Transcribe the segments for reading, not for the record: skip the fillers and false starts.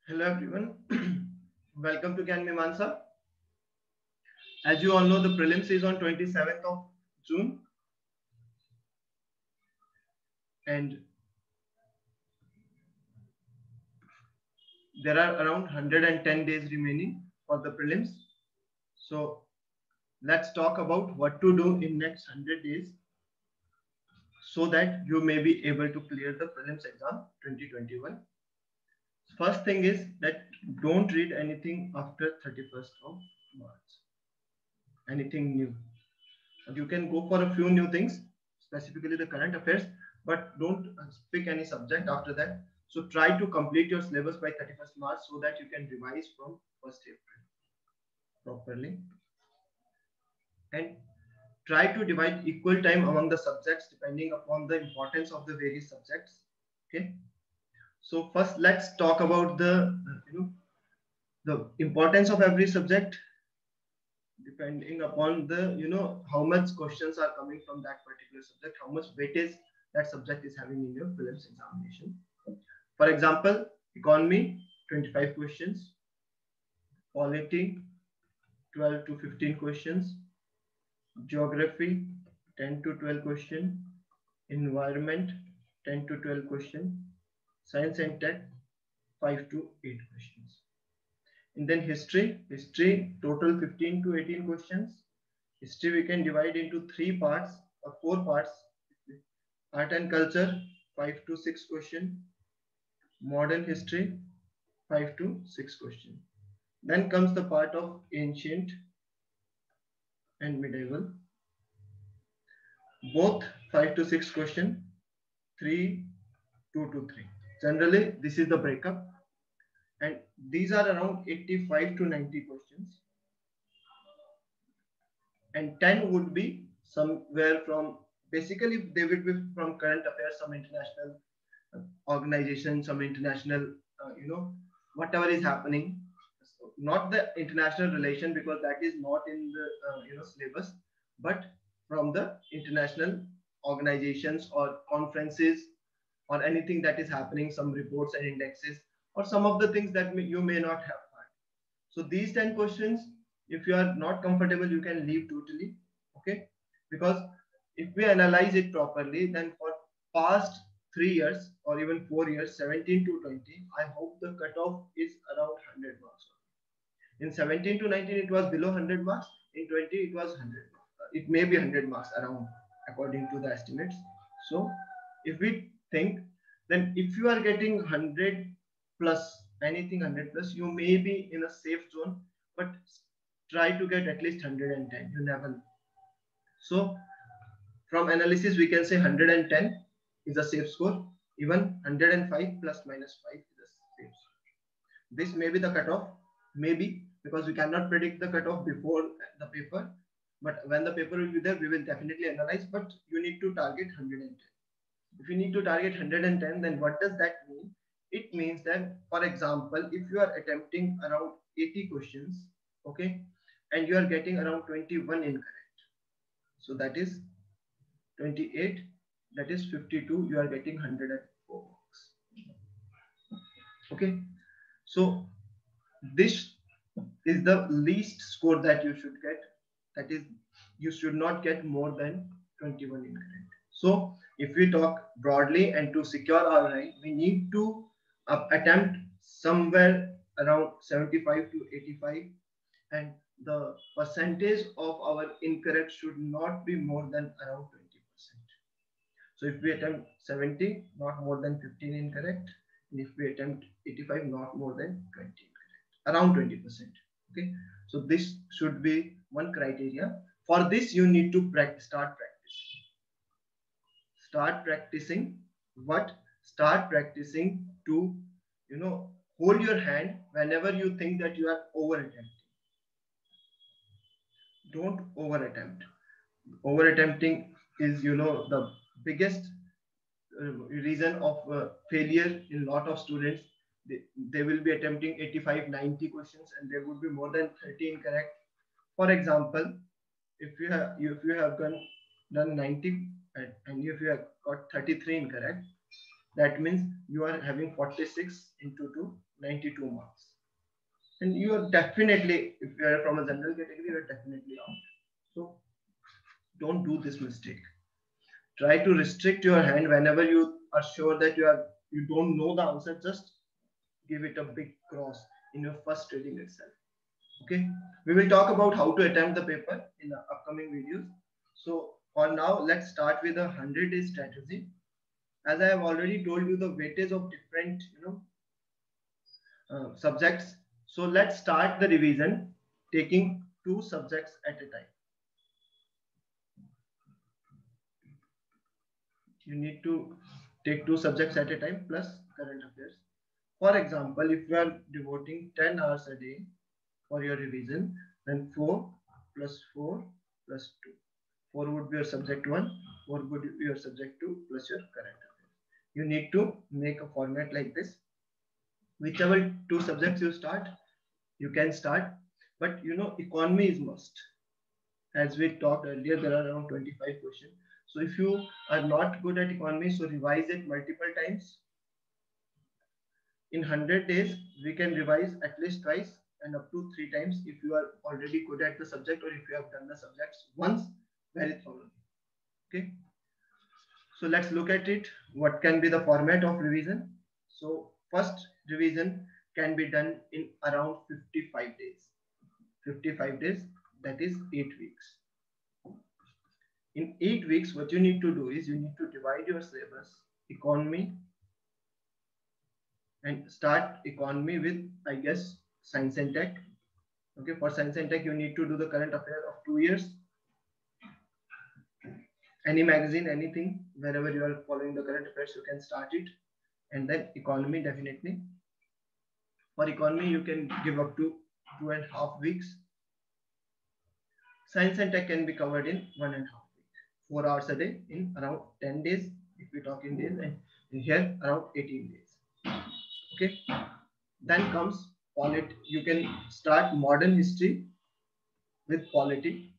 Hello everyone, welcome to Can Mimamsa. As you all know, the prelims is on 27th of June and there are around 110 days remaining for the prelims. So let's talk about what to do in next 100 days so that you may be able to clear the prelims exam 2021. First thing is that don't read anything after 31st of March. Anything new. You can go for a few new things, specifically the current affairs, but don't pick any subject after that. So try to complete your syllabus by 31st March so that you can revise from 1st April properly. And try to divide equal time among the subjects depending upon the importance of the various subjects. Okay. So first let's talk about the importance of every subject depending upon the how much questions are coming from that particular subject, how much weightage that subject is having in your prelims examination. For example, economy 25 questions, polity 12 to 15 questions, geography 10 to 12 question, environment 10 to 12 question, science and tech 5 to 8 questions. And then history total 15 to 18 questions. History we can divide into 3 parts or 4 parts. Art and culture 5 to 6 question. Modern history 5 to 6 question. Then comes the part of ancient and medieval. Both 5 to 6 question. 3 2 to 3. Generally this is the breakup. And these are around 85 to 90 questions. And 10 would be somewhere from, basically they would be from current affairs, some international organization, some international whatever is happening. So not the international relation because that is not in the syllabus, but from the international organizations or conferences or anything that is happening, some reports and indexes or some of the things that you may not have heard. So these 10 questions, if you are not comfortable, you can leave totally. Okay, because if we analyze it properly, then for past 3 years or even 4 years, 17 to 20, I hope the cutoff is around 100 marks. In 17 to 19 it was below 100 marks, in 20 it was 100, it may be 100 marks around according to the estimates. So if we think, then if you are getting 100 plus, anything 100 plus, you may be in a safe zone, but try to get at least 110, you never know. So from analysis we can say 110 is a safe score, even 105 plus minus 5 is a safe score. This may be the cutoff, maybe, because we cannot predict the cutoff before the paper, but when the paper will be there we will definitely analyze, but you need to target 110. If you need to target 110, then what does that mean? It means that, for example, if you are attempting around 80 questions, okay, and you are getting around 21 incorrect, so that is 28, that is 52, you are getting 104 marks. Okay, so this is the least score that you should get, that is, you should not get more than 21 incorrect. So if we talk broadly and to secure our rank, we need to attempt somewhere around 75 to 85, and the percentage of our incorrect should not be more than around 20%. So if we attempt 70, not more than 15 incorrect, and if we attempt 85, not more than 20 incorrect, around 20%. Okay, so this should be one criteria. For this you need to start practicing. What? Start practicing to hold your hand whenever you think that you are over attempting. Don't over attempt. Over attempting is the biggest reason of failure in a lot of students. They will be attempting 85 90 questions and there would be more than 30 incorrect. For example, if you have done 90 and if you have got 33 incorrect, that means you are having 46 into 2, 92 marks. And you are definitely, if you are from a general category, you are definitely out. So don't do this mistake. Try to restrict your hand whenever you are sure that you don't know the answer. Just give it a big cross in your first reading itself. Okay, we will talk about how to attempt the paper in the upcoming videos. So for now, let's start with a 100-day strategy. As I have already told you the weightage of different subjects. So let's start the revision taking 2 subjects at a time. You need to take 2 subjects at a time plus current affairs. For example, if you are devoting 10 hours a day for your revision, then 4 plus 4 plus 2. 4 would be your subject 1, 4 would be your subject 2 plus your current affairs. You need to make a format like this. Whichever 2 subjects you start, you can start, but economy is must. As we talked earlier, there are around 25 questions. So if you are not good at economy, so revise it multiple times. In 100 days, we can revise at least twice and up to 3 times if you are already good at the subject or if you have done the subjects once very thoroughly. Okay. So let's look at it. What can be the format of revision? So first revision can be done in around 55 days. 55 days, that is 8 weeks. In 8 weeks, what you need to do is you need to divide your syllabus, economy, and start economy with, I guess, science and tech. Okay, for science and tech, you need to do the current affair of 2 years. Any magazine, anything, wherever you are following the current affairs, you can start it. And then economy, definitely. For economy, you can give up to 2.5 weeks. Science and tech can be covered in 1.5 weeks. 4 hours a day in around 10 days, if we talk in days, and here around 18 days. Okay. Then comes polity. You can start modern history with polity.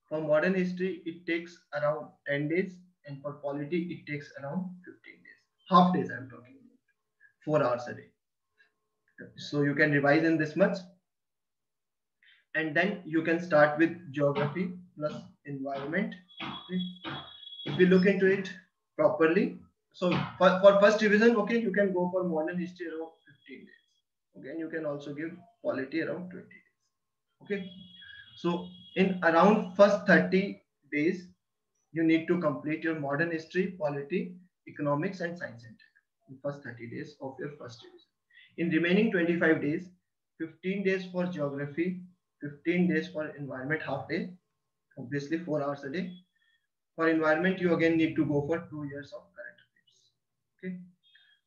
For modern history, it takes around 10 days, and for polity, it takes around 15 days. Half days, I'm talking about. 4 hours a day. So you can revise in this much. And then you can start with geography plus environment. Okay. If we look into it properly, so for first revision, okay, you can go for modern history around 15 days. Okay, and you can also give polity around 20 days. Okay, so in around first 30 days, you need to complete your modern history, polity, economics, and science and tech in first 30 days of your first revision. In remaining 25 days, 15 days for geography, 15 days for environment, half day, obviously 4 hours a day. For environment, you again need to go for 2 years of current affairs. Okay,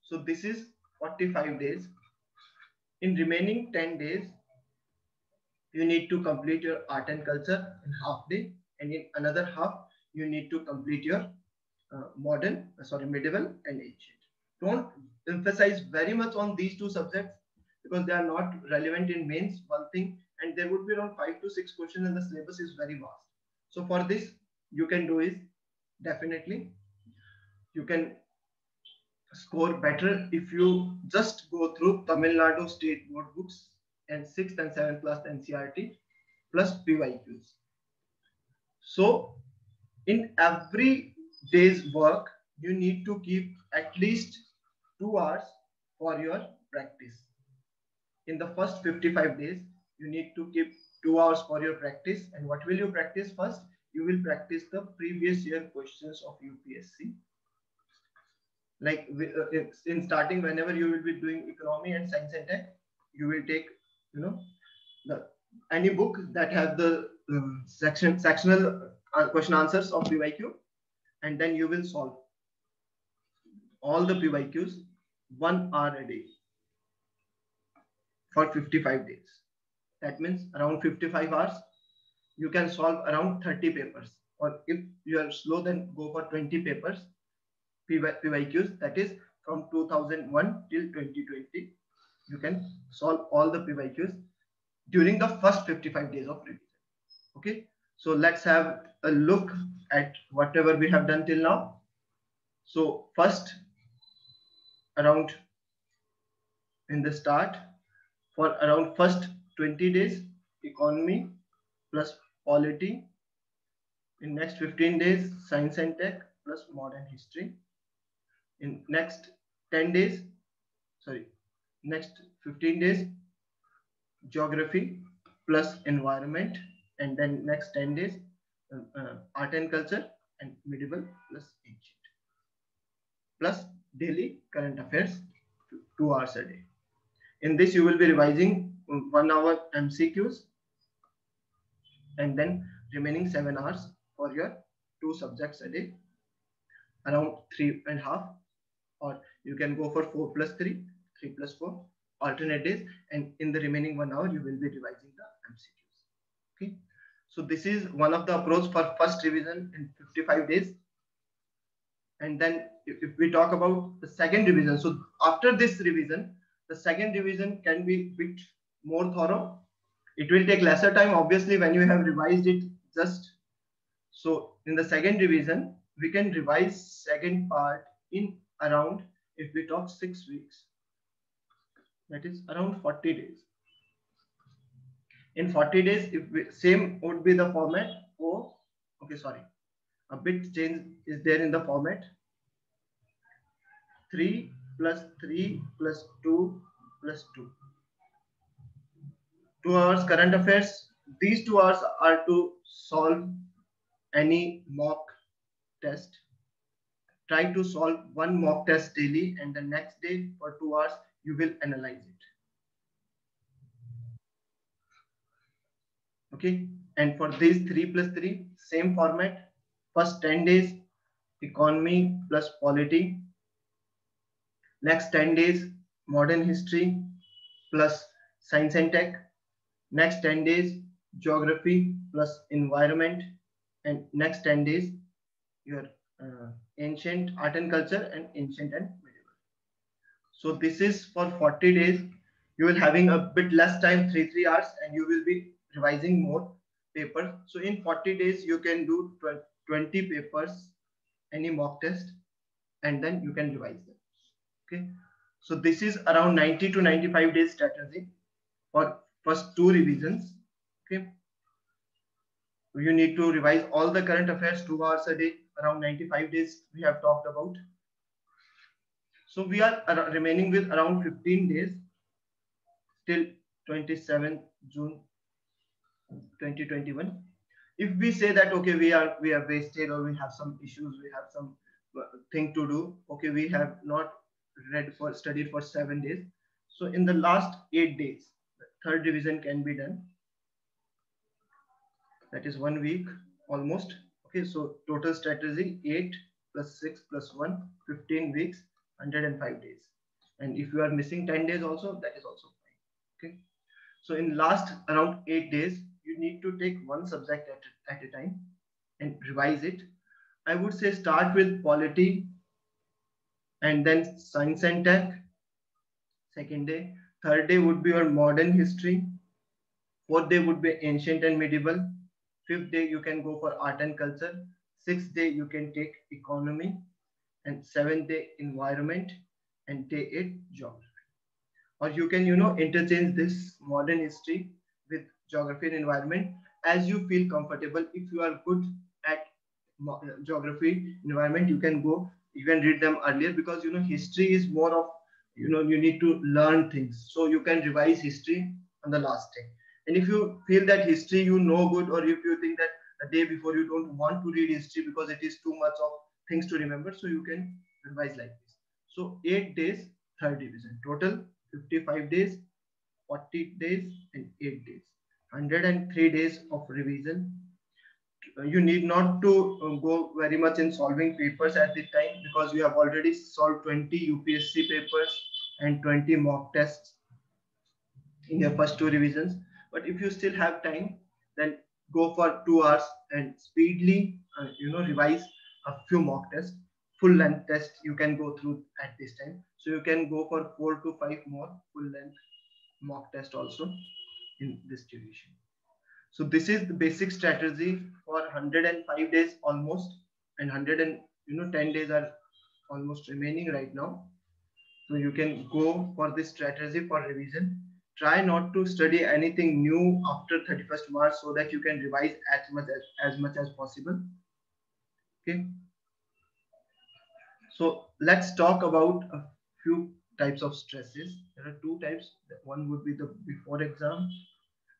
so this is 45 days. In remaining 10 days, you need to complete your art and culture in half day, and in another half, you need to complete your medieval and ancient. Don't emphasize very much on these 2 subjects because they are not relevant in mains, one thing, and there would be around 5 to 6 questions and the syllabus is very vast. So for this, you can do is definitely you can score better if you just go through Tamil Nadu state board books and 6th and 7th class NCERT plus PYQs. So in every day's work, you need to keep at least 2 hours for your practice. In the first 55 days, you need to keep 2 hours for your practice. And what will you practice first? You will practice the previous year questions of UPSC. Like in starting, whenever you will be doing economy and science and tech, you will take, any book that has the sectional question answers of PYQ, and then you will solve all the PYQs 1 hour a day for 55 days. That means around 55 hours, you can solve around 30 papers. Or if you are slow, then go for 20 papers, PYQs, that is from 2001 till 2020. You can solve all the PYQs during the first 55 days of revision. Okay, so let's have a look at whatever we have done till now. So first, around in the start for around first 20 days, economy plus polity. In next 15 days, science and tech plus modern history. In next 10 days, sorry, next 15 days, geography plus environment. And then next 10 days, art and culture and medieval plus ancient. Plus daily current affairs, 2 hours a day. In this, you will be revising 1 hour MCQs and then remaining 7 hours for your 2 subjects a day, around 3.5, or you can go for 4 plus 3, 3 plus 4 alternate days, and in the remaining 1 hour you will be revising the MCQs. Okay, so this is one of the approach for first revision in 55 days. And then if we talk about the second revision, so after this revision, the second revision can be a bit more thorough. It will take lesser time, obviously, when you have revised it just. So in the second revision, we can revise second part in around, if we talk 6 weeks, that is around 40 days. In 40 days, if we, same would be the format. Oh, okay, sorry, a bit change is there in the format. 3 plus 3 plus 2 plus 2. 2 hours current affairs. These 2 hours are to solve any mock test. Try to solve one mock test daily, and the next day for 2 hours you will analyze it. Okay, and for these 3 plus 3, same format. First 10 days, economy plus polity. Next 10 days, modern history plus science and tech. Next 10 days, geography plus environment. And next 10 days, your ancient art and culture and ancient and medieval. So this is for 40 days. You will having a bit less time, 3 hours, and you will be revising more paper. So in 40 days, you can do 20 papers, any mock test, and then you can revise them. Okay. So this is around 90 to 95 days strategy for first 2 revisions. Okay. You need to revise all the current affairs 2 hours a day, around 95 days we have talked about. So we are remaining with around 15 days till 27 June 2021. If we say that okay, we are wasted, or we have some issues, we have some thing to do, okay, we have not studied for 7 days, so in the last 8 days the third revision can be done. That is 1 week almost. Okay, so total strategy 8 plus 6 plus 1, 15 weeks, 105 days. And if you are missing 10 days also, that is also fine. Okay, so in last around 8 days, you need to take one subject at a time and revise it. I would say start with polity and then science and tech, second day. Third day would be your modern history. Fourth day would be ancient and medieval. Fifth day, you can go for art and culture. Sixth day, you can take economy. And seventh day, environment. And day 8, geography. Or you can, interchange this modern history with geography and environment as you feel comfortable. If you are good at geography, environment, you can read them earlier, because, history is more of, you need to learn things. So you can revise history on the last day. And if you feel that history good, or if you think that the day before you don't want to read history because it is too much of things to remember, so you can revise like this. So 8 days, third division. Total 55 days, 40 days, and 8 days. 103 days of revision. You need not to go very much in solving papers at the time, because you have already solved 20 UPSC papers and 20 mock tests in your first 2 revisions. But if you still have time, then go for 2 hours and speedily revise a few mock tests. Full length tests you can go through at this time, so you can go for 4 to 5 more full length mock test also in this duration. So this is the basic strategy for 105 days almost, and 10 days are almost remaining right now. So you can go for this strategy for revision. Try not to study anything new after 31st March so that you can revise as much as possible. Okay. So let's talk about a few types of stresses. There are two types. One would be the before exam,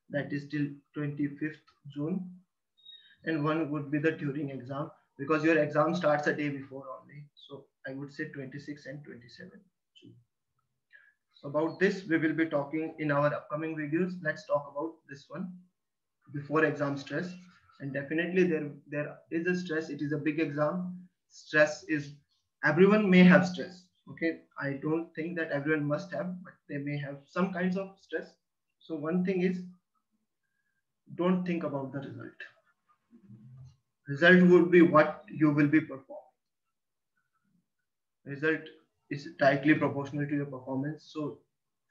that is till 25th June, and one would be the during exam, because your exam starts a day before only. So I would say 26 and 27 June. So about this, we will be talking in our upcoming videos. Let's talk about this one, before exam stress. And definitely there is a stress. It is a big exam. Stress is, everyone may have stress. Okay, I don't think that everyone must have, but they may have some kinds of stress. So one thing is, don't think about the result. Result would be what you will be performing. Result is directly proportional to your performance. So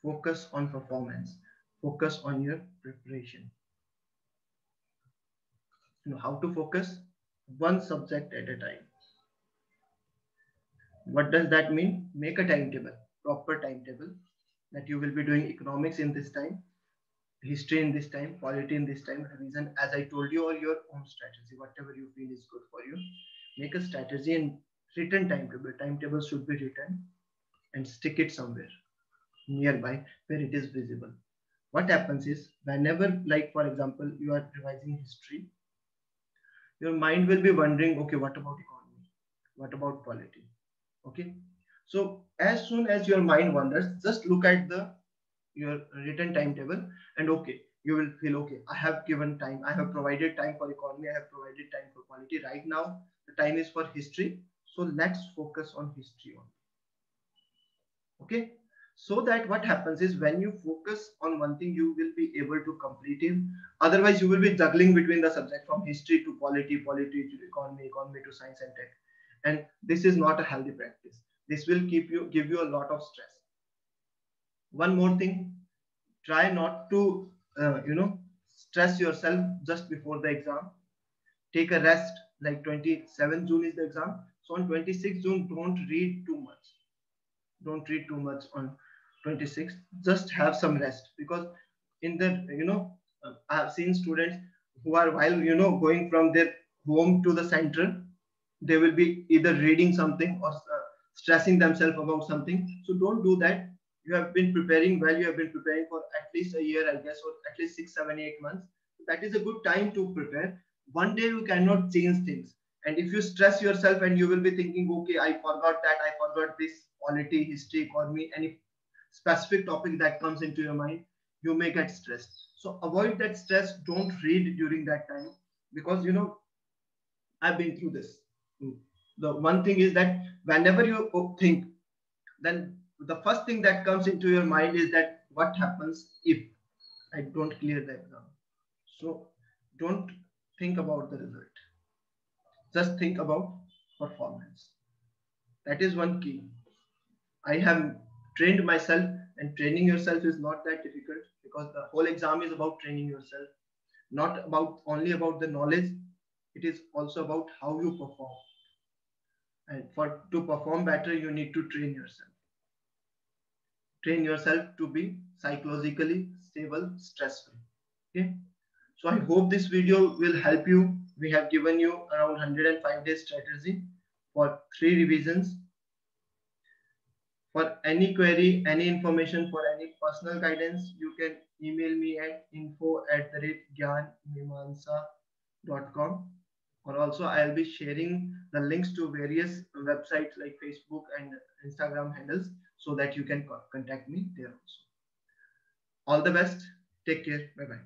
focus on performance. Focus on your preparation. You know how to focus? One subject at a time. What does that mean? Make a timetable, proper timetable, that you will be doing economics in this time, history in this time, polity in this time, revision, as I told you, or your own strategy, whatever you feel is good for you. Make a strategy and written timetable. Timetable should be written and stick it somewhere nearby where it is visible. What happens is, whenever, like for example, you are revising history, your mind will be wondering, okay, what about economy? What about polity? Okay. So as soon as your mind wanders, just look at your written timetable, and okay, you will feel, okay, I have given time, I have provided time for economy, I have provided time for polity. Right now, the time is for history. So let's focus on history only. Okay. So that what happens is, when you focus on one thing, you will be able to complete it. Otherwise, you will be juggling between the subject from history to polity, polity to economy, economy to science and tech. And this is not a healthy practice. This will give you a lot of stress. One more thing, try not to stress yourself just before the exam. Take a rest. Like 27th June is the exam, so on 26th June, don't read too much. Don't read too much on 26th. Just have some rest, because in the I have seen students who are, while going from their home to the center, they will be either reading something or stressing themselves about something. So don't do that. You have been preparing well. You have been preparing for at least a year, I guess, or at least 6, 7, 8 months. That is a good time to prepare. One day you cannot change things. And if you stress yourself and you will be thinking, okay, I forgot that, I forgot this, polity, history, economy, any specific topic that comes into your mind, you may get stressed. So avoid that stress. Don't read during that time, because I've been through this. The one thing is that whenever you think, then the first thing that comes into your mind is that what happens if I don't clear the exam. So don't think about the result. Just think about performance. That is one key. I have trained myself, and training yourself is not that difficult, because the whole exam is about training yourself, not about only about the knowledge. It is also about how you perform. And to perform better, you need to train yourself. Train yourself to be psychologically stable, stress-free. Okay. So I hope this video will help you. We have given you around 105 days strategy for 3 revisions. For any query, any information, for any personal guidance, you can email me at info@gyanmimamsa.com. Or also I'll be sharing the links to various websites like Facebook and Instagram handles, so that you can contact me there also. All the best. Take care. Bye bye.